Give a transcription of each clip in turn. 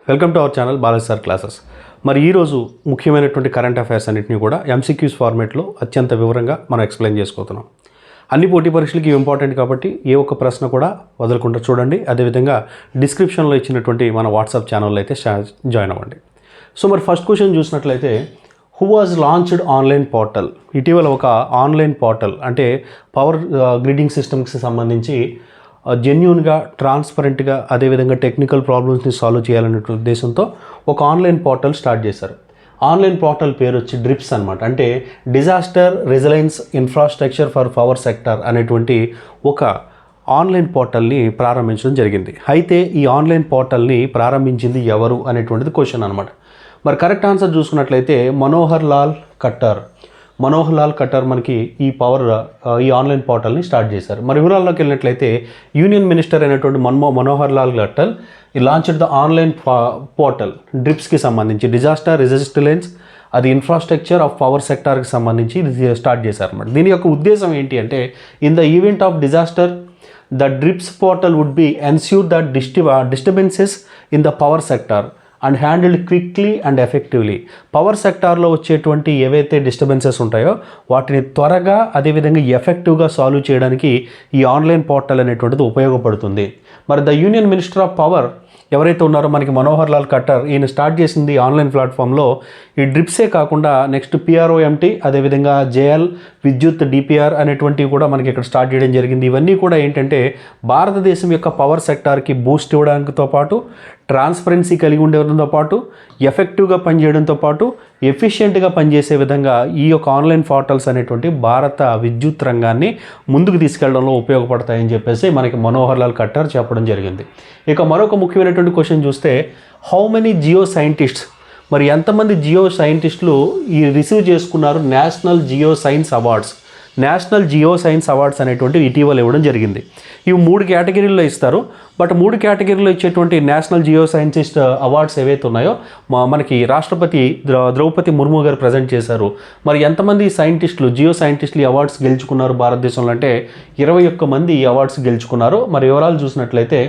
Welcome to our channel Balaji sir classes. మరి ఈరోజు ముఖ్యమైనటువంటి కరెంట్ అఫైర్స్ అన్నింటినీ కూడా ఎంసీక్యూస్ ఫార్మేట్లో అత్యంత వివరంగా మనం ఎక్స్ప్లెయిన్ చేసుకుంటున్నాం. అన్ని పోటీ పరీక్షలకి ఇంపార్టెంట్ కాబట్టి ఏ ఒక్క ప్రశ్న కూడా వదలకుండా చూడండి. అదేవిధంగా డిస్క్రిప్షన్లో ఇచ్చినటువంటి మన వాట్సాప్ ఛానల్లో అయితే జాయిన్ అవ్వండి. సో మరి ఫస్ట్ క్వశ్చన్ చూసినట్లయితే, who was launched online portal? ఇటీవల ఒక ఆన్లైన్ పోర్టల్ అంటే పవర్ గ్రిడింగ్ సిస్టమ్స్కి సంబంధించి జెన్యూన్గా, ట్రాన్స్పరెంట్గా, అదేవిధంగా టెక్నికల్ ప్రాబ్లమ్స్ని సాల్వ్ చేయాలనే ఉద్దేశంతో ఒక ఆన్లైన్ పోర్టల్ స్టార్ట్ చేశారు. ఆన్లైన్ పోర్టల్ పేరు వచ్చి డ్రిప్స్ అనమాట. అంటే disaster resilience infrastructure for power sector అనేటువంటి ఒక ఆన్లైన్ పోర్టల్ని ప్రారంభించడం జరిగింది. అయితే ఈ ఆన్లైన్ పోర్టల్ని ప్రారంభించింది ఎవరు అనేటువంటిది క్వశ్చన్ అనమాట. మరి కరెక్ట్ ఆన్సర్ చూసుకున్నట్లయితే మనోహర్ లాల్ ఖట్టర్ మనకి ఈ ఆన్లైన్ పోర్టల్ని స్టార్ట్ చేశారు. మరి వివరాల్లోకి వెళ్ళినట్లయితే, యూనియన్ మినిస్టర్ అయినటువంటి మనోహర్ లాల్ ఖట్టర్ ఈ లాంచ్డ్ ద ఆన్లైన్ పోర్టల్ డ్రిప్స్కి సంబంధించి డిజాస్టర్ రెసిస్టెన్స్ అది ఇన్ఫ్రాస్ట్రక్చర్ ఆఫ్ పవర్ సెక్టార్కి సంబంధించి ఇది స్టార్ట్ చేశారన్నమాట. దీని యొక్క ఉద్దేశం ఏంటి అంటే, in the event of disaster the DRIPS portal would be ensure that disturbances in the power sector and handled quickly and effectively. Power సెక్టార్లో వచ్చేటువంటి ఏవైతే డిస్టర్బెన్సెస్ ఉంటాయో వాటిని త్వరగా అదేవిధంగా ఎఫెక్టివ్గా సాల్వ్ చేయడానికి ఈ ఆన్లైన్ పోర్టల్ అనేటువంటిది ఉపయోగపడుతుంది. మరి the union minister of power ఎవరైతే ఉన్నారో మనకి మనోహర్ లాల్ ఖట్టర్, ఈయన స్టార్ట్ చేసింది ఆన్లైన్ ప్లాట్ఫామ్లో ఈ డ్రిప్సే కాకుండా నెక్స్ట్ పిఆర్ఓఎంటీ, అదేవిధంగా జేఎల్, విద్యుత్ డిపిఆర్ అనేటువంటివి కూడా మనకి ఇక్కడ స్టార్ట్ చేయడం జరిగింది. ఇవన్నీ కూడా ఏంటంటే భారతదేశం యొక్క పవర్ సెక్టార్కి బూస్ట్ ఇవ్వడానికితో పాటు, ట్రాన్స్పరెన్సీ కలిగి ఉండడంతో పాటు, ఎఫెక్టివ్గా పనిచేయడంతో పాటు ఎఫిషియెంట్గా పనిచేసే విధంగా ఈ యొక్క ఆన్లైన్ పోర్టల్స్ అనేటువంటి భారత విద్యుత్ రంగాన్ని ముందుకు తీసుకెళ్లడంలో ఉపయోగపడతాయని చెప్పేసి మనకి మనోహర్ లాల్ ఖట్టర్ చెప్పడం జరిగింది. ఇక మరొక ముఖ్యమైనటువంటి క్వశ్చన్ చూస్తే, హౌ మెనీ జియో సైంటిస్ట్స్, మరి ఎంతమంది జియో సైంటిస్టులు ఈ రిసీవ్ చేసుకున్నారు నేషనల్ జియో సైన్స్ అవార్డ్స్ అనేటువంటివి ఇటీవల ఇవ్వడం జరిగింది. ఇవి 3 కేటగిరీల్లో ఇస్తారు. బట్ 3 కేటగిరీలో ఇచ్చేటువంటి నేషనల్ జియో సైంటిస్ట్ అవార్డ్స్ ఏవైతే ఉన్నాయో మనకి రాష్ట్రపతి ద్రౌపది ముర్ము గారు ప్రజెంట్ చేశారు. మరి ఎంతమంది జియో సైంటిస్టులు ఈ అవార్డ్స్ గెలుచుకున్నారు భారతదేశంలో అంటే 21 మంది ఈ అవార్డ్స్ గెలుచుకున్నారు. మరి వివరాలు చూసినట్లయితే,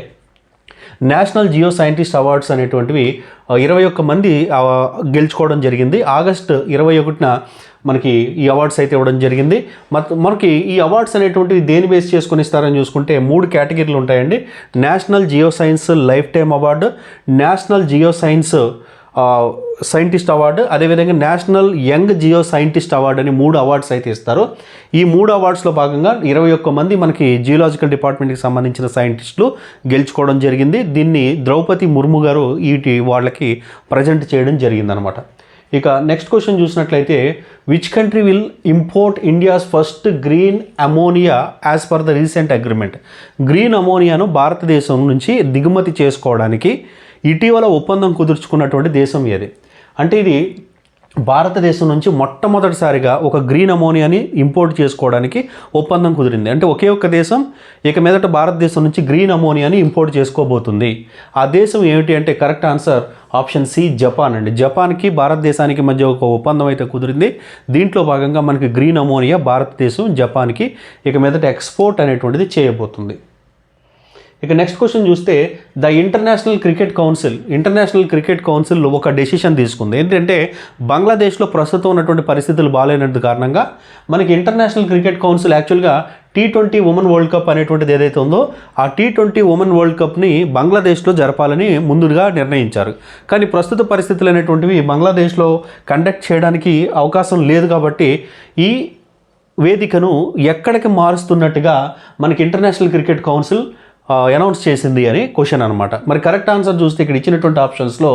నేషనల్ జియో సైంటిస్ట్ అవార్డ్స్ అనేటువంటివి 21 మంది గెలుచుకోవడం జరిగింది. ఆగస్టు 21న మనకి ఈ అవార్డ్స్ అయితే ఇవ్వడం జరిగింది. మనకి ఈ అవార్డ్స్ అనేటువంటివి దేని బేస్ చేసుకొని ఇస్తారని చూసుకుంటే 3 కేటగిరీలు ఉంటాయండి. National geo science lifetime award, national geo science scientist award, అదేవిధంగా national young geo scientist award అని 3 అవార్డ్స్ అయితే ఇస్తారు. ఈ 3 అవార్డ్స్లో భాగంగా 21 మంది మనకి జియోలాజికల్ డిపార్ట్మెంట్కి సంబంధించిన సైంటిస్టులు గెలుచుకోవడం జరిగింది. దీన్ని ద్రౌపది ముర్ము గారు వాళ్ళకి ప్రజెంట్ చేయడం జరిగిందనమాట. ఇక నెక్స్ట్ క్వశ్చన్ చూసినట్లయితే, which country will import India's first green ammonia as per the recent agreement? Green అమోనియాను భారతదేశం నుంచి దిగుమతి చేసుకోవడానికి ఇటీవల ఒప్పందం కుదుర్చుకున్నటువంటి దేశం ఏది? అంటే ఇది భారతదేశం నుంచి మొట్టమొదటిసారిగా ఒక గ్రీన్ అమోనియాని ఇంపోర్ట్ చేసుకోవడానికి ఒప్పందం కుదిరింది. అంటే ఒకే ఒక్క దేశం ఇక మీదట భారతదేశం నుంచి గ్రీన్ అమోనియాని ఇంపోర్ట్ చేసుకోబోతుంది. ఆ దేశం ఏమిటి అంటే correct answer option C, Japan అండి. జపాన్కి భారతదేశానికి మధ్య ఒక ఒప్పందం అయితే కుదిరింది. దీంట్లో భాగంగా మనకి గ్రీన్ అమోనియా భారతదేశం జపాన్కి ఇక మీదట ఎక్స్పోర్ట్ అనేటువంటిది చేయబోతుంది. ఇక నెక్స్ట్ క్వశ్చన్ చూస్తే, ద ఇంటర్నేషనల్ క్రికెట్ కౌన్సిల్ ఒక డెసిషన్ తీసుకుంది. ఏంటంటే బంగ్లాదేశ్లో ప్రస్తుతం ఉన్నటువంటి పరిస్థితులు బాగాలేనందు కారణంగా మనకి ఇంటర్నేషనల్ క్రికెట్ కౌన్సిల్ యాక్చువల్గా T20 ఉమెన్ వరల్డ్ కప్ అనేటువంటిది ఏదైతే ఉందో ఆ T20 ఉమెన్ వరల్డ్ కప్ని బంగ్లాదేశ్లో జరపాలని ముందుగా నిర్ణయించారు. కానీ ప్రస్తుత పరిస్థితులు అనేటువంటివి బంగ్లాదేశ్లో కండక్ట్ చేయడానికి అవకాశం లేదు. కాబట్టి ఈ వేదికను ఎక్కడికి మారుస్తున్నట్టుగా మనకి ఇంటర్నేషనల్ క్రికెట్ కౌన్సిల్ అనౌన్స్ చేసింది అని క్వశ్చన్ అనమాట. మరి కరెక్ట్ ఆన్సర్ చూస్తే ఇక్కడ ఇచ్చినటువంటి ఆప్షన్స్లో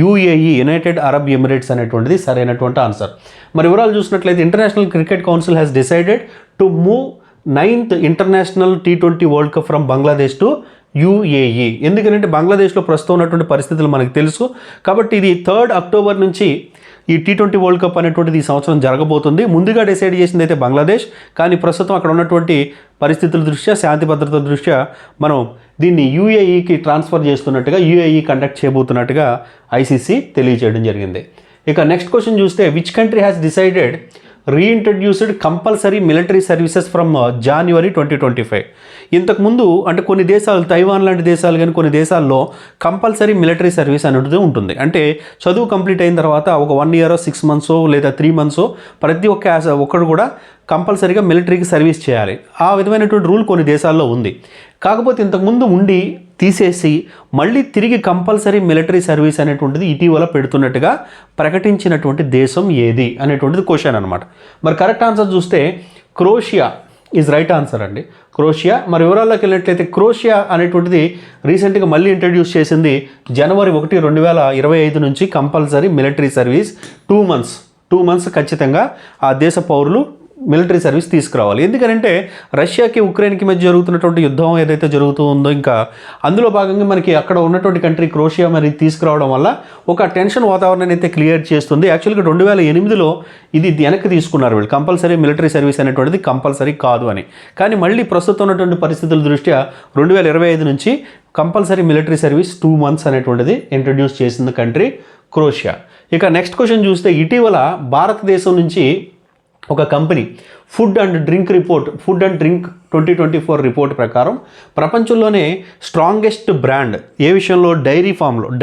UAE, యునైటెడ్ అరబ్ ఎమిరేట్స్ అనేటువంటిది సరైనటువంటి ఆన్సర్. మరి వివరాలు చూసినట్లయితే, international cricket council has decided to move 9th international T20 world cup from Bangladesh to UAE. ఎందుకంటే బంగ్లాదేశ్లో ప్రస్తుతం ఉన్నటువంటి పరిస్థితులు మనకు తెలుసు. కాబట్టి ఇది 3rd అక్టోబర్ నుంచి ఈ T20 వరల్డ్ కప్ అనేటువంటిది ఈ సంవత్సరం జరగబోతుంది. ముందుగా డిసైడ్ చేసింది అయితే బంగ్లాదేశ్, కానీ ప్రస్తుతం అక్కడ ఉన్నటువంటి పరిస్థితుల దృష్ట్యా, శాంతి భద్రతల దృష్ట్యా మనం దీన్ని UAEకి ట్రాన్స్ఫర్ చేస్తున్నట్టుగా, UAE కండక్ట్ చేయబోతున్నట్టుగా ICC తెలియజేయడం జరిగింది. ఇక నెక్స్ట్ క్వశ్చన్ చూస్తే, which country has decided reintroduced compulsory military services from January 2025. ఇంతకుముందు అంటే కొన్ని దేశాలు, తైవాన్ లాంటి దేశాలు కానీ కొన్ని దేశాల్లో కంపల్సరీ మిలిటరీ సర్వీస్ అనేది ఉంటుంది. అంటే చదువు కంప్లీట్ అయిన తర్వాత ఒక 1 year 6 months లేదా 3 months ప్రతి ఒక్కడు కూడా కంపల్సరీగా మిలిటరీకి సర్వీస్ చేయాలి. ఆ విధమైనటువంటి రూల్ కొన్ని దేశాల్లో ఉంది. కాకపోతే ఇంతకుముందు ఉండి తీసేసి మళ్ళీ తిరిగి కంపల్సరీ మిలిటరీ సర్వీస్ అనేటువంటిది ఇటీవల పెడుతున్నట్టుగా ప్రకటించినటువంటి దేశం ఏది అనేటువంటిది క్వశ్చన్ అనమాట. మరి కరెక్ట్ ఆన్సర్ చూస్తే క్రొయేషియా ఈజ్ రైట్ ఆన్సర్ అండి. క్రొయేషియా. మరి వివరాల్లోకి వెళ్ళినట్లయితే క్రొయేషియా అనేటువంటిది రీసెంట్గా మళ్ళీ ఇంట్రడ్యూస్ చేసింది January 1, 2025 నుంచి కంపల్సరీ మిలిటరీ సర్వీస్ 2 months ఖచ్చితంగా ఆ దేశ పౌరులు మిలిటరీ సర్వీస్ తీసుకురావాలి. ఎందుకంటే రష్యాకి ఉక్రెయిన్కి మధ్య జరుగుతున్నటువంటి యుద్ధం ఏదైతే జరుగుతూ ఉందో ఇంకా అందులో భాగంగా మనకి అక్కడ ఉన్నటువంటి కంట్రీ క్రొయేషియా మరి తీసుకురావడం వల్ల ఒక టెన్షన్ వాతావరణాన్ని అయితే క్లియర్ చేస్తుంది. యాక్చువల్గా 2008లో ఇది వెనక్కి తీసుకున్నారు వీళ్ళు, కంపల్సరీ మిలిటరీ సర్వీస్ అనేటువంటిది కంపల్సరీ కాదు అని. కానీ మళ్ళీ ప్రస్తుతం ఉన్నటువంటి పరిస్థితుల దృష్ట్యా 2025 నుంచి కంపల్సరీ మిలిటరీ సర్వీస్ 2 months అనేటువంటిది ఇంట్రడ్యూస్ చేసింది కంట్రీ క్రొయేషియా. ఇక నెక్స్ట్ క్వశ్చన్ చూస్తే ఇటీవల భారతదేశం నుంచి ఒక company food and drink 2024 report ప్రకారం ప్రపంచంలోనే స్ట్రాంగెస్ట్ బ్రాండ్ ఏ విషయంలో,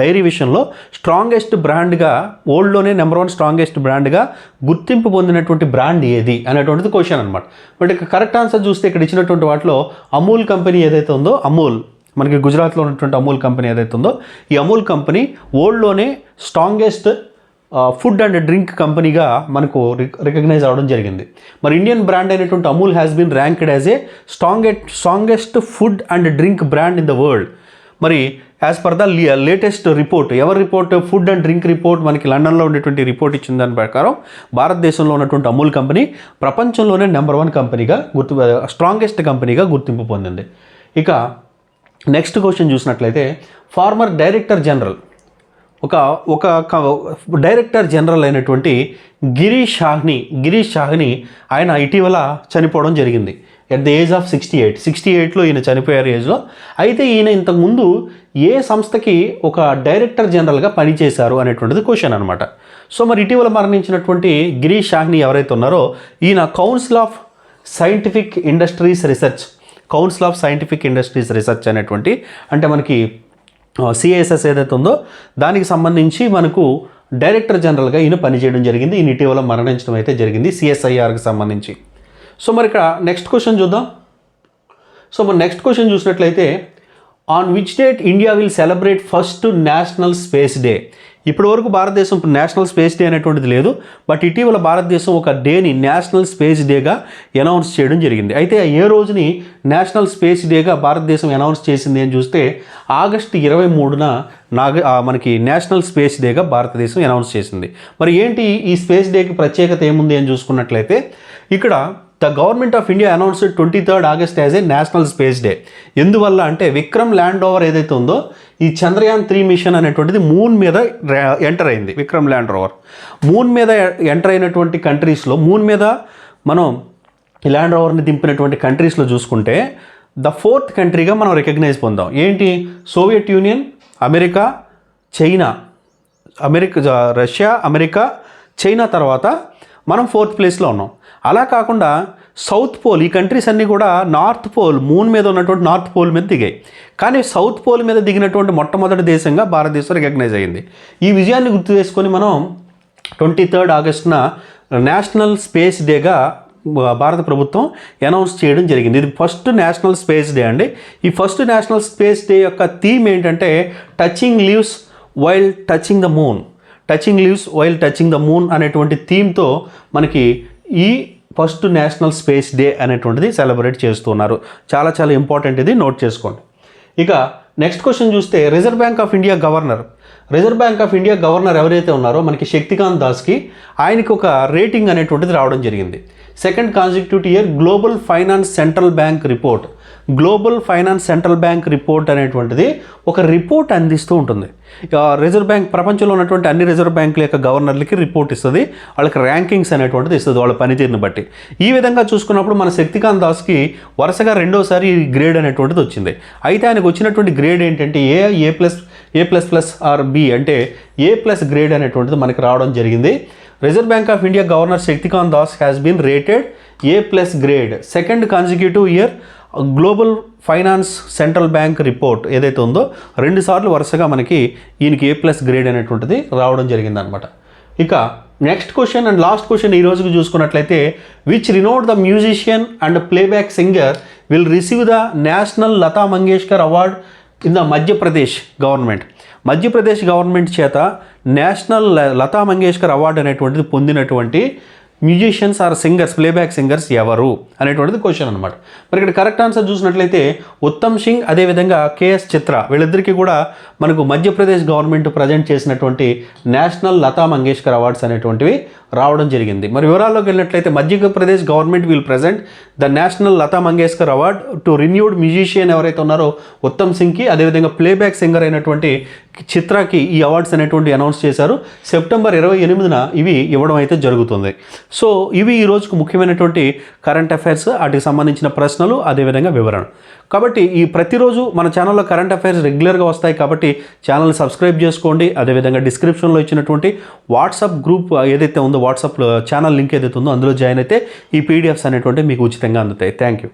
డైరీ విషయంలో స్ట్రాంగెస్ట్ బ్రాండ్గా, వరల్డ్లోనే నెంబర్ 1 స్ట్రాంగెస్ట్ బ్రాండ్గా గుర్తింపు పొందినటువంటి బ్రాండ్ ఏది అనేటువంటిది క్వశ్చన్ అనమాట. బట్ ఇక కరెక్ట్ ఆన్సర్ చూస్తే ఇక్కడ ఇచ్చినటువంటి వాటిలో అమూల్ కంపెనీ ఏదైతే ఉందో, అమూల్ మనకి గుజరాత్లో ఉన్నటువంటి అమూల్ కంపెనీ ఏదైతే ఉందో, ఈ అమూల్ కంపెనీ వరల్డ్లోనే స్ట్రాంగెస్ట్ ఫుడ్ అండ్ డ్రింక్ కంపెనీగా మనకు రికగ్నైజ్ అవ్వడం జరిగింది. మరి ఇండియన్ బ్రాండ్ అయినటువంటి Amul has been ranked as a strongest food and drink brand in the world. మరి as per the latest report, ఎవరి report? Food and drink report, మనకి లండన్లో ఉండేటువంటి రిపోర్ట్ ఇచ్చిన దాని ప్రకారం భారతదేశంలో ఉన్నటువంటి అమూల్ కంపెనీ ప్రపంచంలోనే నెంబర్ 1 కంపెనీగా స్ట్రాంగెస్ట్ కంపెనీగా గుర్తింపు పొందింది. ఇక నెక్స్ట్ క్వశ్చన్ చూసినట్లయితే ఫార్మర్ డైరెక్టర్ జనరల్, ఒక డైరెక్టర్ జనరల్ అయినటువంటి గిరీష్ షాహ్ని ఆయన ఇటీవల చనిపోవడం జరిగింది ఎట్ ద ఏజ్ ఆఫ్ 68లో ఈయన చనిపోయారు ఏజ్లో. అయితే ఈయన ఇంతకుముందు ఏ సంస్థకి ఒక డైరెక్టర్ జనరల్గా పనిచేశారు అనేటువంటిది క్వశ్చన్ అనమాట. సో మరి ఇటీవల మరణించినటువంటి గిరీష్ షాహ్ని ఎవరైతే ఉన్నారో ఈయన council of scientific industries research అనేటువంటి, అంటే మనకి CISS ఏదైతే ఉందో దానికి సంబంధించి మనకు డైరెక్టర్ జనరల్గా ఈయన పనిచేయడం జరిగింది. ఈయన ఇటీవల మరణించడం అయితే జరిగింది CSIRకి సంబంధించి. సో మరి ఇక్కడ నెక్స్ట్ క్వశ్చన్ చూద్దాం. సో మరి నెక్స్ట్ క్వశ్చన్ చూసినట్లయితే on which date India will celebrate first national space day? ఇప్పటి వరకు భారతదేశం నేషనల్ స్పేస్ డే అనేటువంటిది లేదు. బట్ ఇటీవల భారతదేశం ఒక డేని నేషనల్ స్పేస్ డేగా అనౌన్స్ చేయడం జరిగింది. అయితే ఏ రోజుని నేషనల్ స్పేస్ డేగా భారతదేశం అనౌన్స్ చేసింది అని చూస్తే August 23న మనకి నేషనల్ స్పేస్ డేగా భారతదేశం అనౌన్స్ చేసింది. మరి ఏంటి ఈ స్పేస్ డేకి ప్రత్యేకత ఏముంది అని చూసుకున్నట్లయితే ఇక్కడ the government of India announced 23rd August as a national space day. ఎందువల్ల అంటే విక్రమ్ ల్యాండ్ ఓవర్ ఏదైతే ఉందో ఈ చంద్రయాన్ 3 మిషన్ అనేటువంటిది మూన్ మీద ఎంటర్ అయింది. విక్రమ్ ల్యాండ్ ఓవర్ మూన్ మీద ఎంటర్ అయినటువంటి కంట్రీస్లో, మూన్ మీద మనం ల్యాండ్ ఓవర్ని దింపినటువంటి కంట్రీస్లో చూసుకుంటే ద 4th కంట్రీగా మనం రికగ్నైజ్ పొందాం. ఏంటి? Soviet union, Russia, America, China తర్వాత మనం 4th ప్లేస్లో ఉన్నాం. అలా కాకుండా సౌత్ పోల్, ఈ కంట్రీస్ అన్నీ కూడా నార్త్ పోల్, మూన్ మీద ఉన్నటువంటి నార్త్ పోల్ మీద దిగాయి. కానీ సౌత్ పోల్ మీద దిగినటువంటి మొట్టమొదటి దేశంగా భారతదేశం రికగ్నైజ్ అయ్యింది. ఈ విజయాన్ని గుర్తు చేసుకొని మనం 23rd Augustన నేషనల్ స్పేస్ డేగా భారత ప్రభుత్వం అనౌన్స్ చేయడం జరిగింది. ఇది ఫస్ట్ నేషనల్ స్పేస్ డే అండి. ఈ ఫస్ట్ నేషనల్ స్పేస్ డే యొక్క థీమ్ ఏంటంటే touching leaves while touching the moon అనేటువంటి థీమ్తో మనకి ఈ ఫస్ట్ నేషనల్ స్పేస్ డే అనేటువంటిది సెలబ్రేట్ చేస్తున్నారు. చాలా చాలా ఇంపార్టెంట్, ఇది నోట్ చేసుకోండి. ఇక నెక్స్ట్ క్వశ్చన్ చూస్తే reserve Bank of India governor ఎవరైతే ఉన్నారో మనకి శక్తికాంత్ దాస్కి, ఆయనకి ఒక రేటింగ్ అనేటువంటిది రావడం జరిగింది. 2nd consecutive year global Finance central bank report అనేటువంటిది ఒక రిపోర్ట్ అందిస్తూ ఉంటుంది. రిజర్వ్ బ్యాంక్ ప్రపంచంలో ఉన్నటువంటి అన్ని రిజర్వ్ బ్యాంకుల యొక్క గవర్నర్లకి రిపోర్ట్ ఇస్తుంది, వాళ్ళకి ర్యాంకింగ్స్ అనేటువంటిది ఇస్తుంది వాళ్ళ పనితీరుని బట్టి. ఈ విధంగా చూసుకున్నప్పుడు మన శక్తికాంత్ దాస్కి వరుసగా 2వసారి గ్రేడ్ అనేటువంటిది వచ్చింది. అయితే ఆయనకు వచ్చినటువంటి గ్రేడ్ ఏంటంటే A++ ఆర్ B అంటే A+ గ్రేడ్ అనేటువంటిది మనకి రావడం జరిగింది. Reserve Bank of India governor Shaktikanta Das has been rated A+ grade second consecutive year. Global Finance central bank report ఏదైతే ఉందో 2 సార్లు వరుసగా మనకి ఈయనకి A+ గ్రేడ్ అనేటువంటిది రావడం జరిగిందనమాట. ఇక next question and last question ఈ రోజుకి చూసుకున్నట్లయితే, which renowned the musician and playback singer will receive the national Lata Mangeshkar award in the Madhya Pradesh government. Madhya Pradesh government చేత నేషనల్ లతా మంగేష్కర్ అవార్డు అనేటువంటిది పొందినటువంటి musicians or singers, playback singers ఎవరు అనేటువంటిది క్వశ్చన్ అనమాట. మరి ఇక్కడ కరెక్ట్ ఆన్సర్ చూసినట్లయితే ఉత్తమ్ సింగ్ అదేవిధంగా KS చిత్ర, వీళ్ళిద్దరికీ కూడా మనకు మధ్యప్రదేశ్ గవర్నమెంట్ ప్రజెంట్ చేసినటువంటి నేషనల్ లతా మంగేష్కర్ అవార్డ్స్ అనేటువంటివి రావడం జరిగింది. మరి వివరాల్లోకి వెళ్ళినట్లయితే Madhya Pradesh government will present the national Lata Mangeshkar award to renowned musician ఎవరైతే ఉన్నారో ఉత్తమ్ సింగ్కి, అదేవిధంగా ప్లేబ్యాక్ సింగర్ అయినటువంటి చిత్రాకి ఈ అవార్డ్స్ అనేటువంటి అనౌన్స్ చేశారు. సెప్టెంబర్ 28న ఇవి ఇవ్వడం అయితే జరుగుతుంది. సో ఇవి ఈ రోజుకు ముఖ్యమైనటువంటి కరెంట్ అఫైర్స్, వాటికి సంబంధించిన ప్రశ్నలు, అదేవిధంగా వివరణ. కాబట్టి ఈ ప్రతిరోజు మన ఛానల్లో కరెంట్ అఫైర్స్ రెగ్యులర్గా వస్తాయి కాబట్టి ఛానల్ని సబ్స్క్రైబ్ చేసుకోండి. అదేవిధంగా డిస్క్రిప్షన్లో ఇచ్చినటువంటి వాట్సాప్ గ్రూప్ ఏదైతే ఉందో, వాట్సాప్ ఛానల్ లింక్ ఏదైతే ఉందో అందులో జాయిన్ అయితే ఈ PDFs అనేటువంటి మీకు ఉచితంగా అందుతాయి. Thank you.